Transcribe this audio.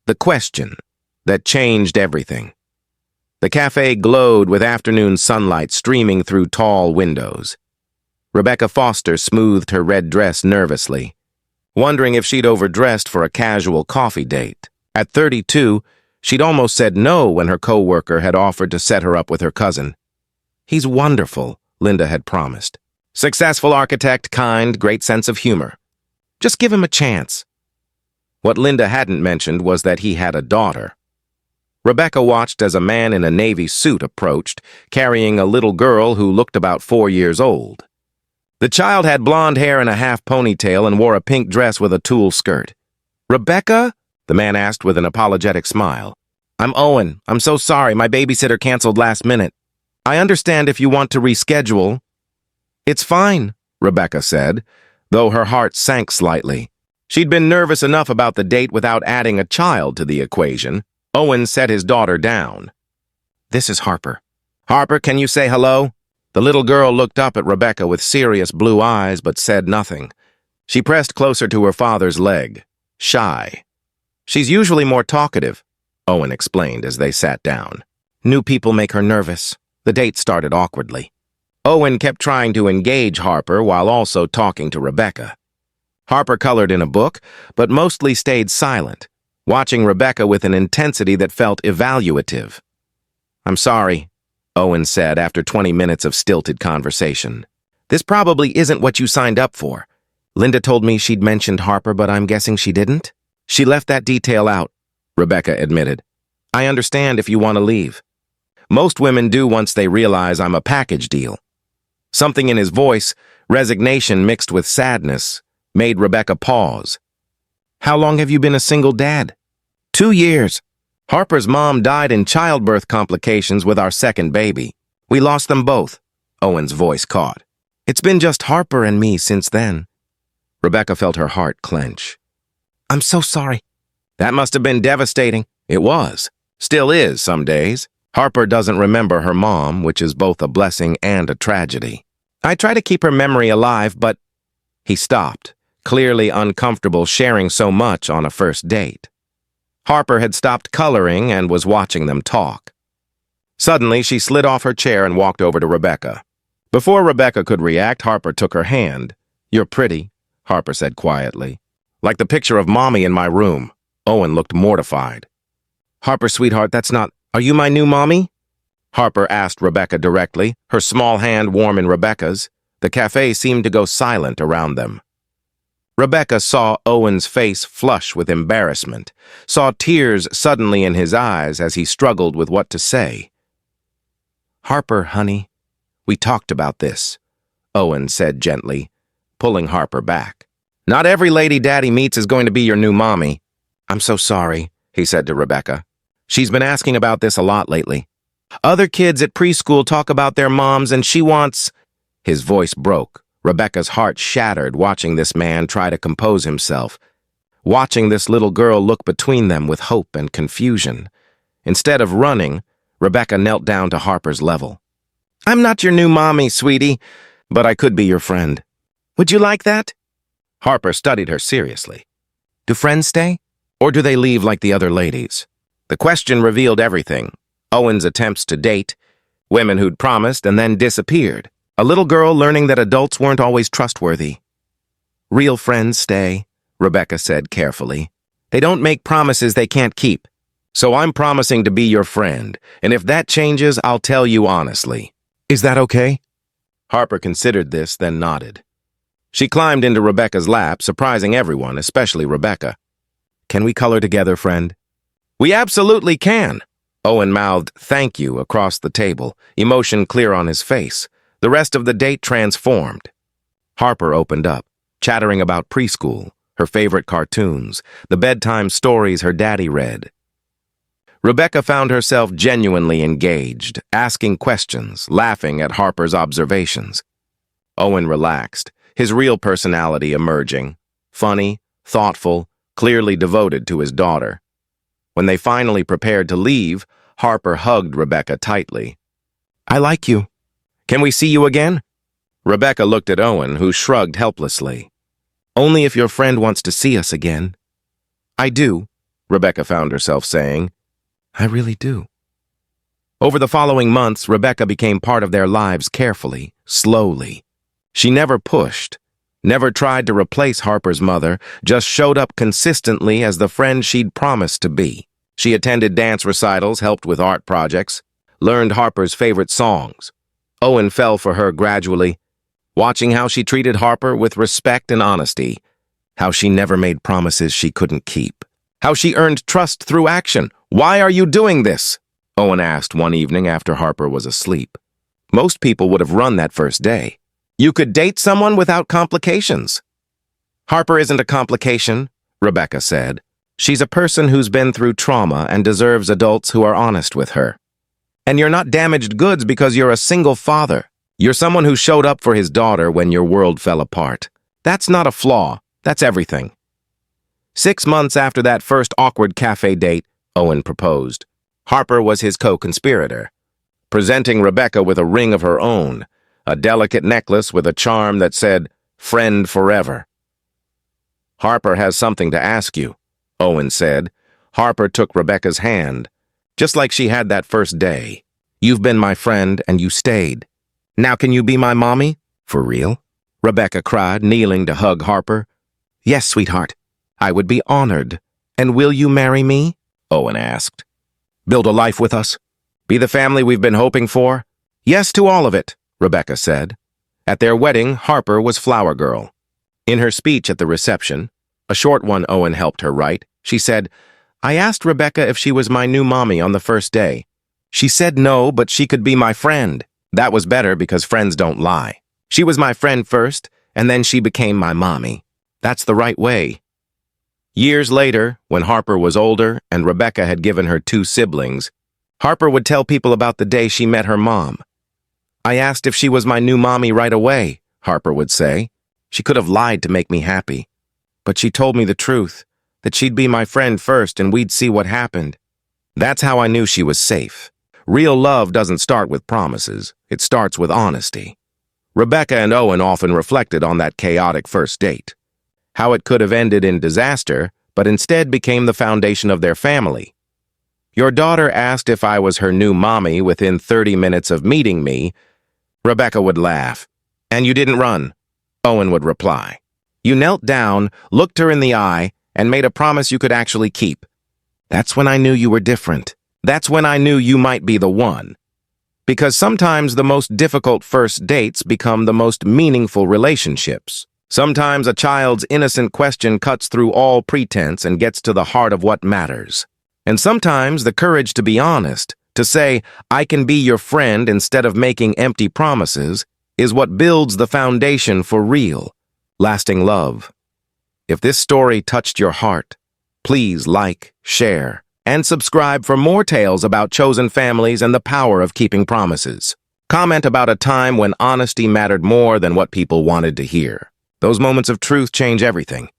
The question that changed everything. The cafe glowed with afternoon sunlight streaming through tall windows. Rebecca Foster smoothed her red dress nervously, wondering if she'd overdressed for a casual coffee date. At 32, she'd almost said no when her co-worker had offered to set her up with her cousin. "He's wonderful," Linda had promised. "Successful architect, kind, great sense of humor. Just give him a chance." What Linda hadn't mentioned was that he had a daughter. Rebecca watched as a man in a navy suit approached, carrying a little girl who looked about 4 years old. The child had blonde hair and a half ponytail and wore a pink dress with a tulle skirt. "Rebecca?" the man asked with an apologetic smile. "I'm Owen. I'm so sorry. My babysitter canceled last minute. I understand if you want to reschedule." "It's fine," Rebecca said, though her heart sank slightly. She'd been nervous enough about the date without adding a child to the equation. Owen set his daughter down. "This is Harper." "Harper, can you say hello?" The little girl looked up at Rebecca with serious blue eyes but said nothing. She pressed closer to her father's leg, shy. "She's usually more talkative," Owen explained as they sat down. "New people make her nervous." The date started awkwardly. Owen kept trying to engage Harper while also talking to Rebecca. Harper colored in a book, but mostly stayed silent, watching Rebecca with an intensity that felt evaluative. "I'm sorry," Owen said after 20 minutes of stilted conversation. "This probably isn't what you signed up for. Linda told me she'd mentioned Harper, but I'm guessing she didn't?" "She left that detail out," Rebecca admitted. "I understand if you want to leave. Most women do once they realize I'm a package deal." Something in his voice, resignation mixed with sadness, made Rebecca pause. "How long have you been a single dad?" 2 years. Harper's mom died in childbirth complications with our second baby. We lost them both," Owen's voice caught. "It's been just Harper and me since then." Rebecca felt her heart clench. "I'm so sorry." "That must have been devastating." "It was. Still is some days. Harper doesn't remember her mom, which is both a blessing and a tragedy. I try to keep her memory alive, but—" He stopped, clearly uncomfortable sharing so much on a first date. Harper had stopped coloring and was watching them talk. Suddenly, she slid off her chair and walked over to Rebecca. Before Rebecca could react, Harper took her hand. "You're pretty," Harper said quietly. "Like the picture of Mommy in my room." Owen looked mortified. "Harper, sweetheart, that's not— Are you my new mommy?" Harper asked Rebecca directly, her small hand warm in Rebecca's. The cafe seemed to go silent around them. Rebecca saw Owen's face flush with embarrassment, saw tears suddenly in his eyes as he struggled with what to say. "Harper, honey, we talked about this," Owen said gently, pulling Harper back. "Not every lady Daddy meets is going to be your new mommy." "I'm so sorry," he said to Rebecca. "She's been asking about this a lot lately. Other kids at preschool talk about their moms and she wants—" His voice broke. Rebecca's heart shattered watching this man try to compose himself, watching this little girl look between them with hope and confusion. Instead of running, Rebecca knelt down to Harper's level. "I'm not your new mommy, sweetie, but I could be your friend. Would you like that?" Harper studied her seriously. "Do friends stay? Or do they leave like the other ladies?" The question revealed everything. Owen's attempts to date, women who'd promised and then disappeared, a little girl learning that adults weren't always trustworthy. "Real friends stay," Rebecca said carefully. "They don't make promises they can't keep. So I'm promising to be your friend, and if that changes, I'll tell you honestly. Is that okay?" Harper considered this, then nodded. She climbed into Rebecca's lap, surprising everyone, especially Rebecca. "Can we color together, friend?" "We absolutely can." Owen mouthed "thank you" across the table, emotion clear on his face. The rest of the date transformed. Harper opened up, chattering about preschool, her favorite cartoons, the bedtime stories her daddy read. Rebecca found herself genuinely engaged, asking questions, laughing at Harper's observations. Owen relaxed, his real personality emerging, funny, thoughtful, clearly devoted to his daughter. When they finally prepared to leave, Harper hugged Rebecca tightly. "I like you. Can we see you again?" Rebecca looked at Owen, who shrugged helplessly. "Only if your friend wants to see us again." "I do," Rebecca found herself saying. I really do. Over the following months, Rebecca became part of their lives carefully, slowly. She never pushed, never tried to replace Harper's mother, just showed up consistently as the friend she'd promised to be. She attended dance recitals, helped with art projects, learned Harper's favorite songs. Owen fell for her gradually, watching how she treated Harper with respect and honesty, how she never made promises she couldn't keep, how she earned trust through action. Why are you doing this? Owen asked one evening after Harper was asleep. Most people would have run that first day. You could date someone without complications. Harper isn't a complication, Rebecca said. She's a person who's been through trauma and deserves adults who are honest with her. And you're not damaged goods because you're a single father. You're someone who showed up for his daughter when your world fell apart. That's not a flaw. That's everything. 6 months after that first awkward cafe date, Owen proposed. Harper was his co-conspirator, presenting Rebecca with a ring of her own, a delicate necklace with a charm that said, "Friend forever." Harper has something to ask you, Owen said. Harper took Rebecca's hand, just like she had that first day. You've been my friend and you stayed. Now can you be my mommy? For real? Rebecca cried, kneeling to hug Harper. Yes, sweetheart. I would be honored. And will you marry me? Owen asked. Build a life with us? Be the family we've been hoping for? Yes to all of it, Rebecca said. At their wedding, Harper was flower girl. In her speech at the reception, a short one Owen helped her write, she said, I asked Rebecca if she was my new mommy on the first day. She said no, but she could be my friend. That was better because friends don't lie. She was my friend first, and then she became my mommy. That's the right way. Years later, when Harper was older and Rebecca had given her 2 siblings, Harper would tell people about the day she met her mom. I asked if she was my new mommy right away, Harper would say. She could have lied to make me happy. But she told me the truth, that she'd be my friend first and we'd see what happened. That's how I knew she was safe. Real love doesn't start with promises. It starts with honesty. Rebecca and Owen often reflected on that chaotic first date. How it could have ended in disaster, but instead became the foundation of their family. Your daughter asked if I was her new mommy within 30 minutes of meeting me. Rebecca would laugh. And you didn't run, Owen would reply. You knelt down, looked her in the eye, and made a promise you could actually keep. That's when I knew you were different. That's when I knew you might be the one. Because sometimes the most difficult first dates become the most meaningful relationships. Sometimes a child's innocent question cuts through all pretense and gets to the heart of what matters. And sometimes the courage to be honest, to say, I can be your friend instead of making empty promises, is what builds the foundation for real, lasting love. If this story touched your heart, please like, share, and subscribe for more tales about chosen families and the power of keeping promises. Comment about a time when honesty mattered more than what people wanted to hear. Those moments of truth change everything.